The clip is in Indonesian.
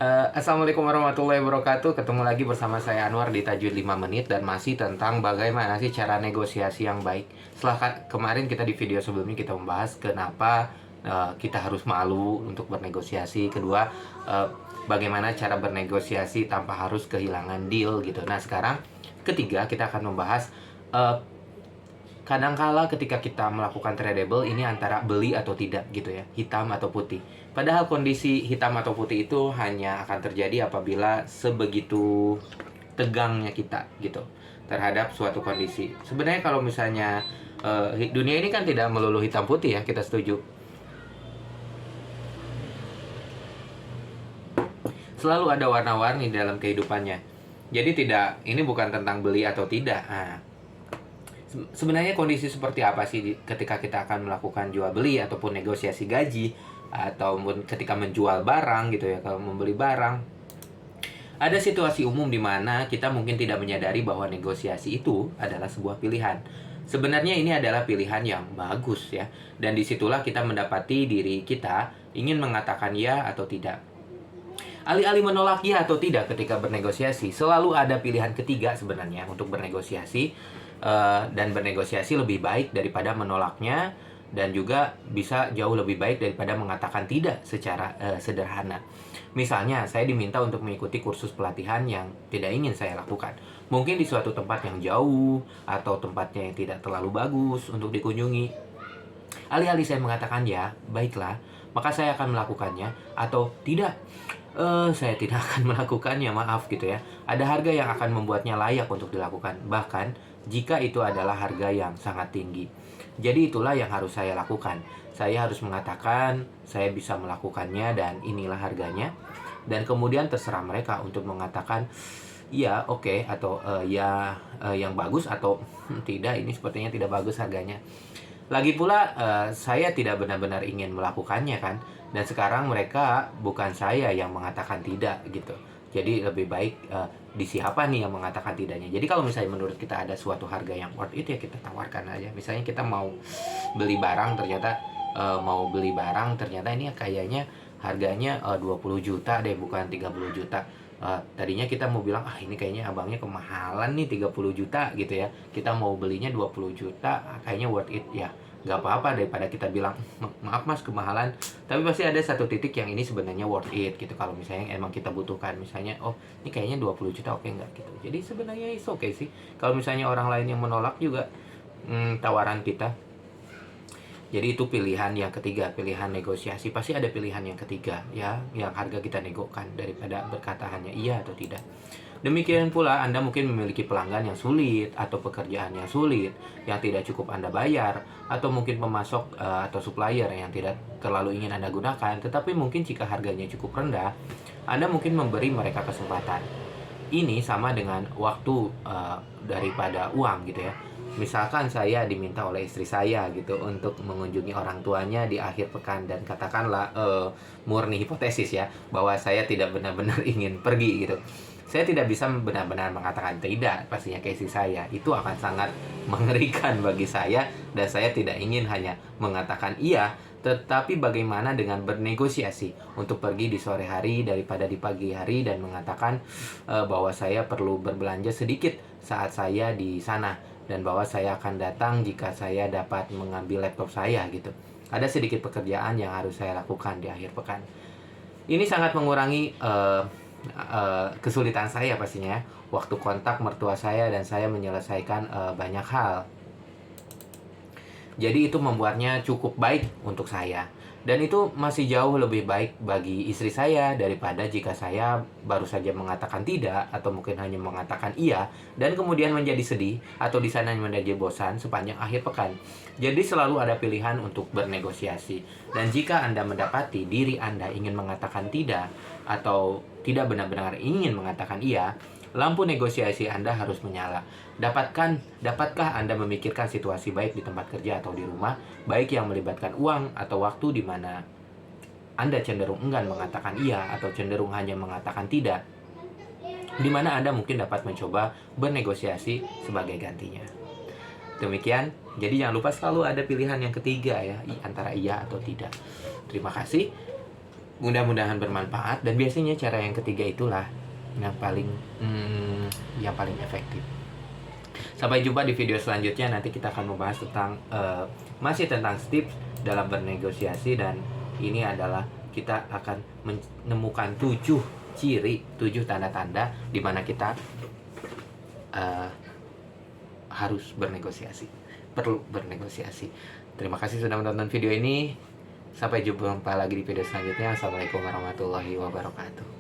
Assalamualaikum warahmatullahi wabarakatuh. Ketemu lagi bersama saya Anwar di Tajwid 5 menit dan masih tentang bagaimana sih cara negosiasi yang baik. Setelah kemarin kita di video sebelumnya kita membahas kenapa kita harus malu untuk bernegosiasi. Kedua, bagaimana cara bernegosiasi tanpa harus kehilangan deal gitu. Nah, sekarang ketiga kita akan membahas uh, kadangkala ketika kita melakukan tradable ini antara beli atau tidak gitu ya, hitam atau putih. Padahal kondisi hitam atau putih itu hanya akan terjadi apabila sebegitu tegangnya kita gitu terhadap suatu kondisi. Sebenarnya kalau misalnya dunia ini kan tidak melulu hitam putih ya, kita setuju. Selalu ada warna-warni dalam kehidupannya. Jadi ini bukan tentang beli atau tidak. Nah, sebenarnya kondisi seperti apa sih ketika kita akan melakukan jual beli ataupun negosiasi gaji ataupun ketika menjual barang gitu ya, kalau membeli barang. Ada situasi umum di mana kita mungkin tidak menyadari bahwa negosiasi itu adalah sebuah pilihan. Sebenarnya ini adalah pilihan yang bagus ya, dan disitulah kita mendapati diri kita ingin mengatakan ya atau tidak. Alih-alih menolak ya atau tidak ketika bernegosiasi, selalu ada pilihan ketiga sebenarnya untuk bernegosiasi. Dan bernegosiasi lebih baik daripada menolaknya, dan juga bisa jauh lebih baik daripada mengatakan tidak secara sederhana. Misalnya, saya diminta untuk mengikuti kursus pelatihan yang tidak ingin saya lakukan. Mungkin di suatu tempat yang jauh, atau tempatnya yang tidak terlalu bagus untuk dikunjungi. Alih-alih saya mengatakan ya, baiklah, maka saya akan melakukannya, atau tidak, saya tidak akan melakukannya, maaf gitu ya. Ada harga yang akan membuatnya layak untuk dilakukan, bahkan jika itu adalah harga yang sangat tinggi. Jadi itulah yang harus saya lakukan. Saya harus mengatakan saya bisa melakukannya dan inilah harganya. Dan kemudian terserah mereka untuk mengatakan ya oke, atau yang bagus, atau tidak, ini sepertinya tidak bagus harganya. Lagi pula saya tidak benar-benar ingin melakukannya kan. Dan sekarang mereka bukan saya yang mengatakan tidak gitu. Jadi lebih baik di siapa nih yang mengatakan tidaknya. Jadi kalau misalnya menurut kita ada suatu harga yang worth it, ya kita tawarkan aja. Misalnya kita mau beli barang, ternyata ini kayaknya harganya 20 juta deh, bukan 30 juta. Tadinya kita mau bilang ini kayaknya abangnya kemahalan nih, 30 juta gitu ya. Kita mau belinya 20 juta, kayaknya worth it ya. Gak apa-apa daripada kita bilang maaf mas kemahalan. Tapi pasti ada satu titik yang ini sebenarnya worth it gitu, kalau misalnya emang kita butuhkan. Misalnya ini kayaknya 20 juta, oke nggak gitu. Jadi sebenarnya it's okay sih kalau misalnya orang lain yang menolak juga tawaran kita. Jadi itu pilihan yang ketiga, pilihan negosiasi. Pasti ada pilihan yang ketiga ya, yang harga kita negokan daripada berkata hanya iya atau tidak. Demikian pula Anda mungkin memiliki pelanggan yang sulit, atau pekerjaan yang sulit, yang tidak cukup Anda bayar, atau mungkin pemasok atau supplier yang tidak terlalu ingin Anda gunakan. Tetapi mungkin jika harganya cukup rendah, Anda mungkin memberi mereka kesempatan. Ini sama dengan waktu daripada uang gitu ya. Misalkan saya diminta oleh istri saya gitu untuk mengunjungi orang tuanya di akhir pekan, dan katakanlah murni hipotesis ya, bahwa saya tidak benar-benar ingin pergi gitu. Saya tidak bisa benar-benar mengatakan tidak pastinya ke istri saya. Itu akan sangat mengerikan bagi saya, dan saya tidak ingin hanya mengatakan iya, tetapi bagaimana dengan bernegosiasi untuk pergi di sore hari daripada di pagi hari, dan mengatakan bahwa saya perlu berbelanja sedikit saat saya di sana, dan bahwa saya akan datang jika saya dapat mengambil laptop saya gitu. Ada sedikit pekerjaan yang harus saya lakukan di akhir pekan. Ini sangat mengurangi kesulitan saya pastinya, waktu kontak mertua saya, dan saya menyelesaikan banyak hal. Jadi itu membuatnya cukup baik untuk saya. Dan itu masih jauh lebih baik bagi istri saya daripada jika saya baru saja mengatakan tidak, atau mungkin hanya mengatakan iya, dan kemudian menjadi sedih, atau di sana menjadi bosan sepanjang akhir pekan. Jadi selalu ada pilihan untuk bernegosiasi. Dan jika Anda mendapati diri Anda ingin mengatakan tidak, atau tidak benar-benar ingin mengatakan iya, lampu negosiasi Anda harus menyala. Dapatkah Anda memikirkan situasi baik di tempat kerja atau di rumah, baik yang melibatkan uang atau waktu, di mana Anda cenderung enggan mengatakan iya atau cenderung hanya mengatakan tidak, di mana Anda mungkin dapat mencoba bernegosiasi sebagai gantinya. Demikian, jadi jangan lupa selalu ada pilihan yang ketiga ya, antara iya atau tidak. Terima kasih. Mudah-mudahan bermanfaat, dan biasanya cara yang ketiga itulah yang paling efektif. Sampai jumpa di video selanjutnya. Nanti kita akan membahas tentang masih tentang tips dalam bernegosiasi, dan ini adalah kita akan menemukan 7 ciri, 7 tanda-tanda di mana kita harus bernegosiasi, perlu bernegosiasi. Terima kasih sudah menonton video ini. Sampai jumpa lagi di video selanjutnya. Assalamualaikum warahmatullahi wabarakatuh.